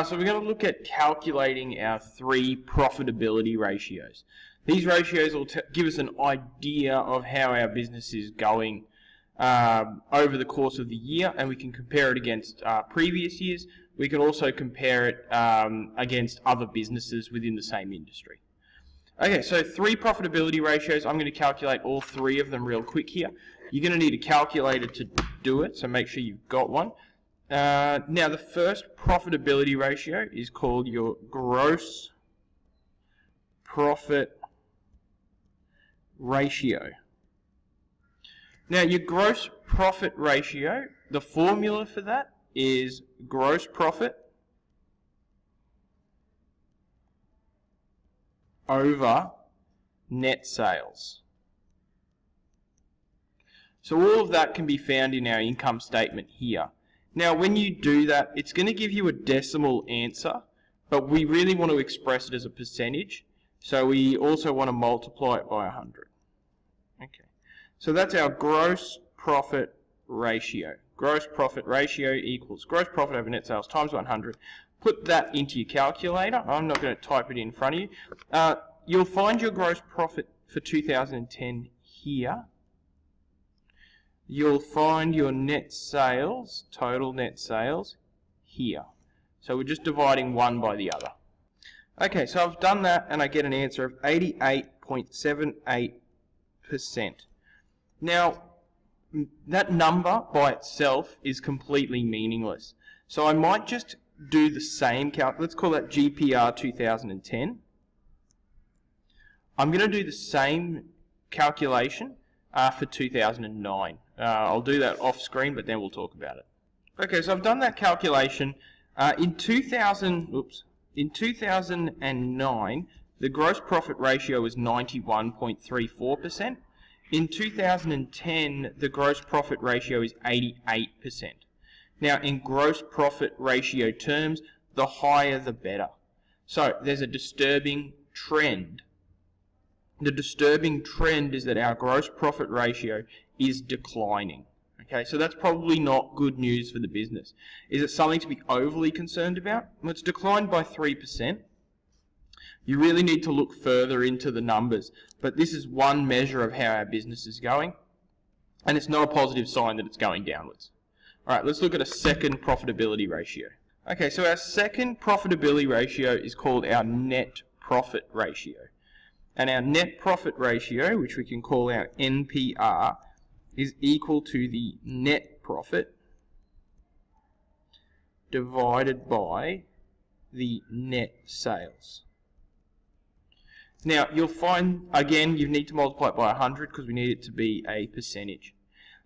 So we're going to look at calculating our 3 profitability ratios. These ratios will give us an idea of how our business is going over the course of the year, and we can compare it against previous years. We can also compare it against other businesses within the same industry. Okay, so 3 profitability ratios. I'm going to calculate all 3 of them real quick here. You're going to need a calculator to do it, so make sure you've got one. Now, the first profitability ratio is called your gross profit ratio. Now, your gross profit ratio, the formula for that is gross profit over net sales. So all of that can be found in our income statement here. Now, when you do that, it's going to give you a decimal answer, but we really want to express it as a percentage, so we also want to multiply it by 100. Okay, so that's our gross profit ratio. Gross profit ratio equals gross profit over net sales times 100. Put that into your calculator. I'm not going to type it in front of you. You'll find your gross profit for 2010 here. You'll find your net sales, total net sales, here. So we're just dividing one by the other. Okay, so I've done that and I get an answer of 88.78%. Now, that number by itself is completely meaningless. So I might just do the same calc. Let's call that GPR 2010. I'm going to do the same calculation for 2009. I'll do that off screen, but then we'll talk about it. Okay, so I've done that calculation. In 2009, the gross profit ratio was 91.34%. In 2010, the gross profit ratio is 88%. Now, in gross profit ratio terms, the higher the better. So there's a disturbing trend. The disturbing trend is that our gross profit ratio is declining. Okay, so that's probably not good news for the business. Is it something to be overly concerned about? Well, it's declined by 3%. You really need to look further into the numbers, but this is one measure of how our business is going, and it's not a positive sign that it's going downwards. All right, let's look at a second profitability ratio. Okay, so our second profitability ratio is called our net profit ratio. And our net profit ratio, which we can call our NPR, is equal to the net profit divided by the net sales. Now, you'll find, again, you need to multiply it by 100 because we need it to be a percentage.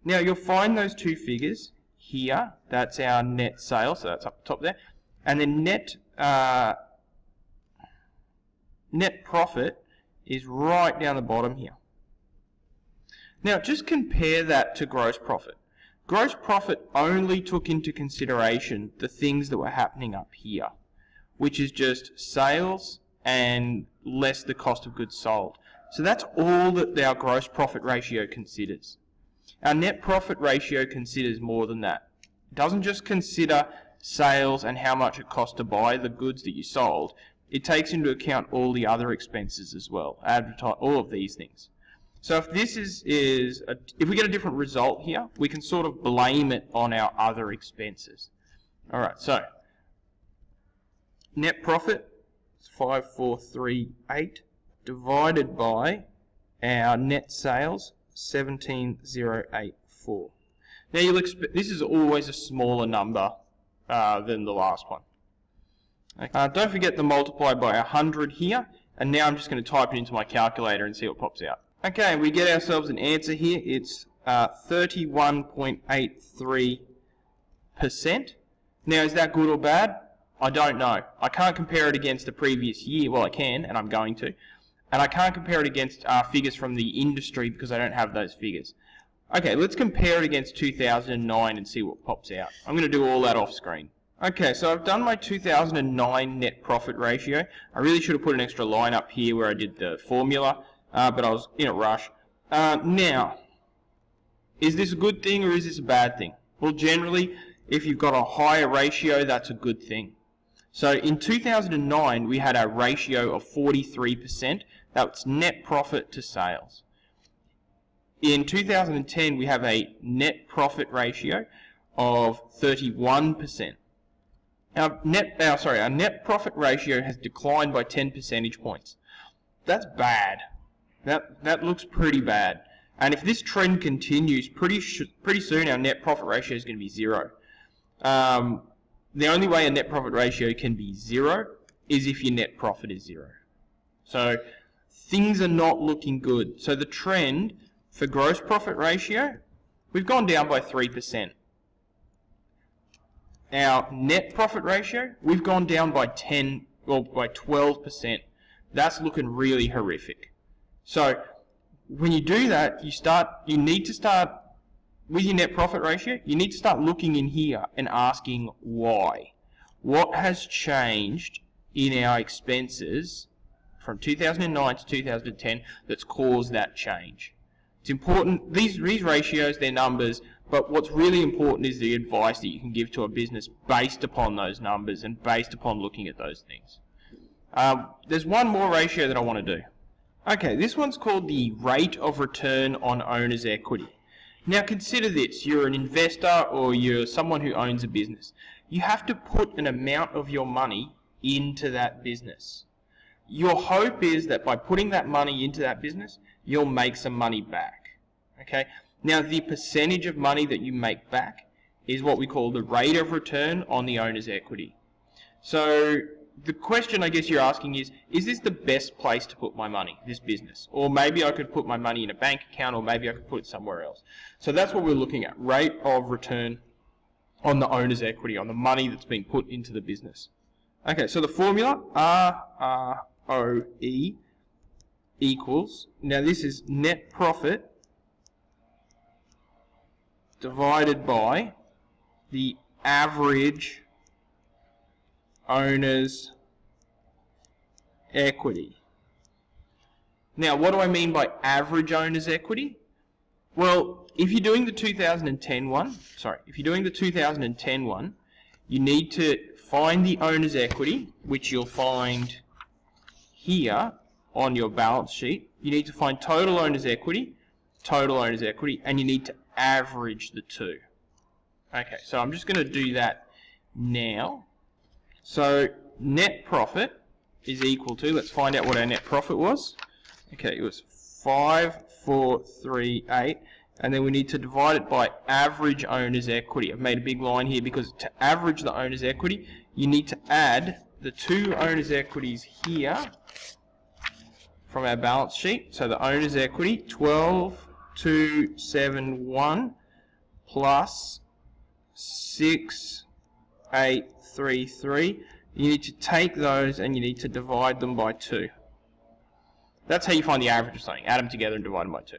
Now, you'll find those two figures here. That's our net sales, so that's up the top there. And then net profit is right down the bottom here. Now, just compare that to gross profit. Gross profit only took into consideration the things that were happening up here, which is just sales and less the cost of goods sold. So that's all that our gross profit ratio considers. Our net profit ratio considers more than that. It doesn't just consider sales and how much it costs to buy the goods that you sold. It takes into account all the other expenses as well, all of these things. So if this if we get a different result here, we can sort of blame it on our other expenses. All right, so net profit is 5438 divided by our net sales 17084. Now you'll expect this is always a smaller number than the last one. Don't forget to multiply by 100 here, and now I'm just going to type it into my calculator and see what pops out. Okay, we get ourselves an answer here. It's 31.83%. Now, is that good or bad? I don't know. I can't compare it against the previous year. Well, I can, and I'm going to. And I can't compare it against figures from the industry because I don't have those figures. Okay, let's compare it against 2009 and see what pops out. I'm going to do all that off screen. Okay, so I've done my 2009 net profit ratio. I really should have put an extra line up here where I did the formula, but I was in a rush. Now, is this a good thing or is this a bad thing? Well, generally, if you've got a higher ratio, that's a good thing. So in 2009, we had a ratio of 43%. That's net profit to sales. In 2010, we have a net profit ratio of 31%. Our net profit ratio has declined by 10 percentage points. That's bad. That looks pretty bad. And if this trend continues, pretty soon our net profit ratio is going to be 0. The only way a net profit ratio can be 0 is if your net profit is 0. So things are not looking good. So the trend for gross profit ratio, we've gone down by 3%. Our net profit ratio, we've gone down by 12%. That's looking really horrific. So when you do that, you need to start with your net profit ratio. You need to start looking in here and asking why. What has changed in our expenses from 2009 to 2010 that's caused that change? It's important. These ratios, they're numbers, but what's really important is the advice that you can give to a business based upon those numbers and based upon looking at those things. There's one more ratio that I want to do. Okay, this one's called the rate of return on owner's equity. Now consider this, you're an investor or you're someone who owns a business. You have to put an amount of your money into that business. Your hope is that by putting that money into that business, you'll make some money back. Okay? Now the percentage of money that you make back is what we call the rate of return on the owner's equity. So the question I guess you're asking is this the best place to put my money, this business? Or maybe I could put my money in a bank account, or maybe I could put it somewhere else. So that's what we're looking at, rate of return on the owner's equity, on the money that's being put into the business. Okay, so the formula, ROE equals, now this is net profit divided by the average owner's equity. Now, what do I mean by average owner's equity? Well, if you're doing the 2010 one, you need to find the owner's equity, which you'll find here on your balance sheet. You need to find total owner's equity, and you need to average the two. Okay, so I'm just going to do that now. So net profit is equal to, let's find out what our net profit was. Okay, it was 5438, and then we need to divide it by average owner's equity. I've made a big line here because to average the owner's equity, you need to add the two owner's equities here from our balance sheet. So the owner's equity, 12,271 plus 6,833. You need to take those and you need to divide them by 2. That's how you find the average of something. Add them together and divide them by 2.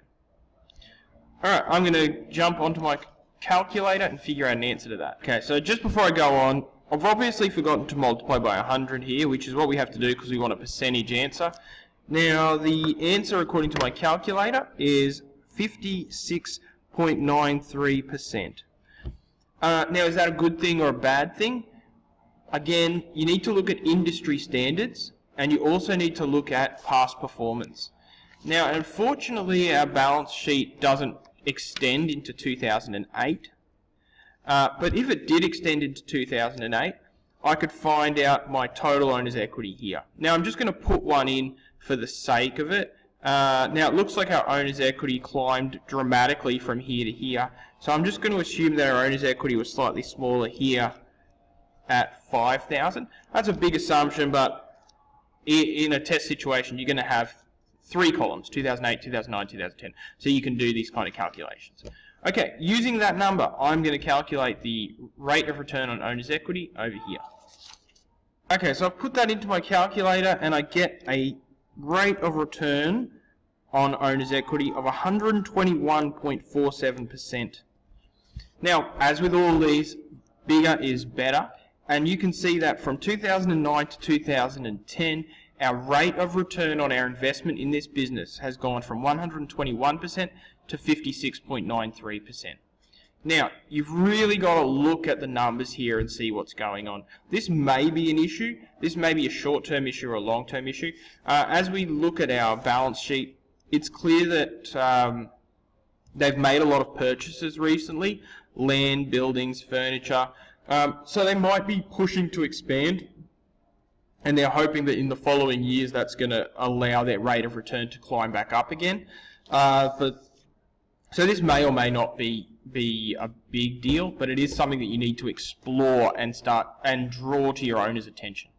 Alright, I'm going to jump onto my calculator and figure out an answer to that. Okay, so just before I go on, I've obviously forgotten to multiply by 100 here, which is what we have to do because we want a percentage answer. Now, the answer according to my calculator is 56.93%. Now, is that a good thing or a bad thing? Again, you need to look at industry standards, and you also need to look at past performance. Now, unfortunately, our balance sheet doesn't extend into 2008, but if it did extend into 2008, I could find out my total owner's equity here. Now, I'm just going to put one in for the sake of it. Now, it looks like our owner's equity climbed dramatically from here to here, so I'm just going to assume that our owner's equity was slightly smaller here at 5,000. That's a big assumption, but in a test situation, you're going to have 3 columns, 2008, 2009, 2010. So you can do these kind of calculations. Okay, using that number, I'm going to calculate the rate of return on owner's equity over here. Okay, so I've put that into my calculator, and I get a rate of return on owner's equity of 121.47%. Now, as with all these, bigger is better. And you can see that from 2009 to 2010, our rate of return on our investment in this business has gone from 121% to 56.93%. Now, you've really got to look at the numbers here and see what's going on. This may be an issue. This may be a short-term issue or a long-term issue. As we look at our balance sheet, it's clear that they've made a lot of purchases recently, land, buildings, furniture. So they might be pushing to expand, and they're hoping that in the following years that's going to allow their rate of return to climb back up again. So this may or may not be a big deal, but it is something that you need to explore and start and draw to your owner's attention.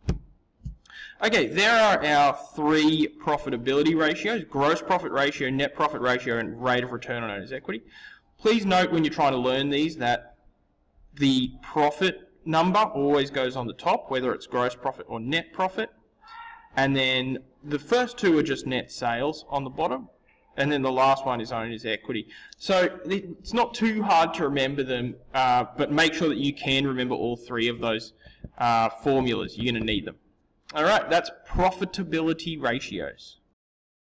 Okay, there are our 3 profitability ratios: gross profit ratio, net profit ratio, and rate of return on owner's equity. Please note when you're trying to learn these that the profit number always goes on the top, whether it's gross profit or net profit, and then the first 2 are just net sales on the bottom, and then the last one is owner's equity. So it's not too hard to remember them, but make sure that you can remember all 3 of those formulas. You're going to need them. All right, that's profitability ratios.